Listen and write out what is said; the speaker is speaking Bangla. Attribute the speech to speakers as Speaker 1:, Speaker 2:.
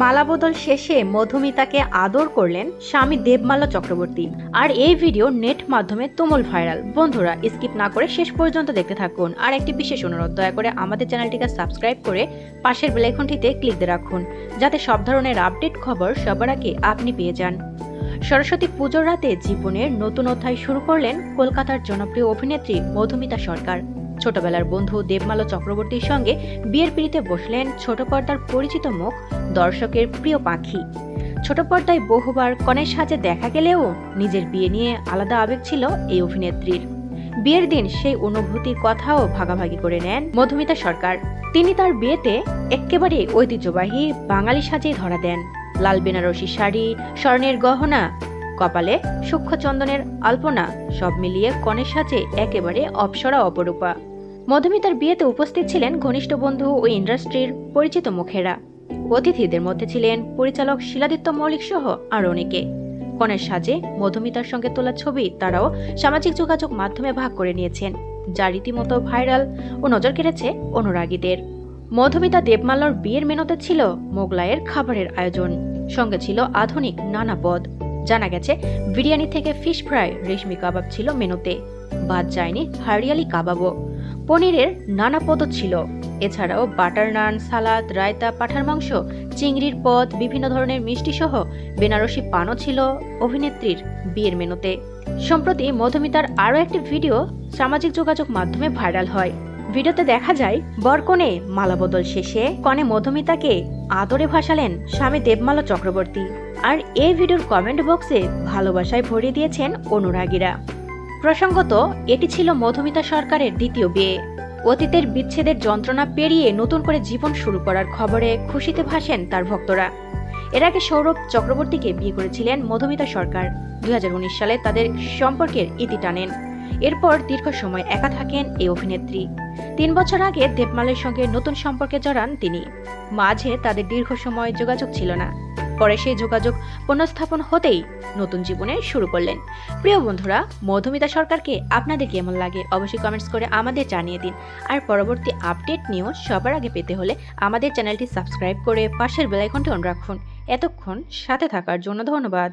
Speaker 1: মালাবদল শেষে মধুমিতাকে আদর করলেন স্বামী দেবমাল্য চক্রবর্তী। আর এই ভিডিও নেট মাধ্যমে তুমুল ভাইরাল। বন্ধুরা, স্কিপ না করে শেষ পর্যন্ত দেখতে থাকুন। আর একটি বিশেষ অনুরোধ, দয়া করে আমাদের চ্যানেলটিকে সাবস্ক্রাইব করে পাশের বেল আইকনটিতে ক্লিক দিয়ে রাখুন, যাতে সব ধরনের আপডেট খবর সবার আগে আপনি পেয়ে যান। সরস্বতী পুজোর রাতে জীবনের নতুন অধ্যায় শুরু করলেন কলকাতার জনপ্রিয় অভিনেত্রী মধুমিতা সরকার। ছোটবেলার বন্ধু দেবমাল্য চক্রবর্তীর সঙ্গে বিয়ের পিড়িতে বসলেন ছোট পর্দার পরিচিত মুখ, দর্শকের প্রিয় পাখি। ছোট পর্দায় বহুবার কনের সাজে দেখা গেলেও নিজের বিয়ে নিয়ে আলাদা আবেগ ছিল এই অভিনেত্রীর। বিয়ের দিন সেই অনুভূতির কথাও ভাগাভাগি করে নেন মধুমিতা সরকার। তিনি তার বিয়েতে একেবারে ঐতিহ্যবাহী বাঙালি সাজেই ধরা দেন। লাল বেনারসি শাড়ি, স্বর্ণের গহনা, কপালে সূক্ষ্ম চন্দনের আলপনা, সব মিলিয়ে কনের সাজে একেবারে অপ্সরা অপরূপা। মধুমিতার বিয়েতে উপস্থিত ছিলেন ঘনিষ্ঠ বন্ধু ও ইন্ডাস্ট্রির পরিচিত মুখেরা। অতিথিদের মধ্যে ছিলেন পরিচালক শিলাদিত্য মল্লিক সহ আরও অনেকে। কনের সাজে মধুমিতার সঙ্গে তোলা ছবি তারাও সামাজিক যোগাযোগ মাধ্যমে ভাগ করে নিয়েছেন, যা রীতিমতো ভাইরাল ও নজর কেড়েছে অনুরাগীদের। মধুমিতা দেবমাল্যর বিয়ের মেনুতে ছিল মোগলাইয়ের খাবারের আয়োজন, সঙ্গে ছিল আধুনিক নানা পদ। জানা গেছে বিরিয়ানি থেকে ফিশ ফ্রাই, রেশমি কাবাব ছিল মেনুতে, বাদ যায়নি হারিয়ালি কাবাবও। পনিরের নানা পদও ছিল, এছাড়াও বাটার নান, সালাদ, রায়তা, পাঁঠার মাংস, চিংড়ির পদ, বিভিন্ন ধরনের মিষ্টি সহ বেনারসি পানও ছিল অভিনেত্রীর বিয়ের মেনুতে। সম্প্রতি মধুমিতার আরও একটি ভিডিও সামাজিক যোগাযোগ মাধ্যমে ভাইরাল হয়। ভিডিওতে দেখা যায় বরকনে মালাবদল শেষে কনে মধুমিতাকে আদরে ভাসালেন স্বামী দেবমাল্য চক্রবর্তী। আর এই ভিডিওর কমেন্ট বক্সে ভালোবাসায় ভরিয়ে দিয়েছেন অনুরাগীরা। প্রসঙ্গত, এটি ছিল মধুমিতা সরকারের দ্বিতীয় বিয়ে। অতীতের বিচ্ছেদের যন্ত্রণা পেরিয়ে নতুন করে জীবন শুরু করার খবরে খুশিতে ভাসেন তার ভক্তরা। এর আগে সৌরভ চক্রবর্তীকে বিয়ে করেছিলেন মধুমিতা সরকার। 2019 সালে তাদের সম্পর্কের ইতি টানেন। এরপর দীর্ঘ সময় একা থাকেন এই অভিনেত্রী। 3 বছর আগে দেবমাল্যের সঙ্গে নতুন সম্পর্কে জড়ান তিনি। মাঝে তাদের দীর্ঘ সময় যোগাযোগ ছিল না, পরে সেই যোগাযোগ পুনঃস্থাপন হতেই নতুন জীবনে শুরু করলেন। প্রিয় বন্ধুরা, মধুমিতা সরকারকে আপনাদের কেমন লাগে অবশ্যই কমেন্টস করে আমাদের জানিয়ে দিন। আর পরবর্তী আপডেট নিউজ সবার আগে পেতে হলে আমাদের চ্যানেলটি সাবস্ক্রাইব করে পাশের বেল আইকনটি অন রাখুন। এতক্ষণ সাথে থাকার জন্য ধন্যবাদ।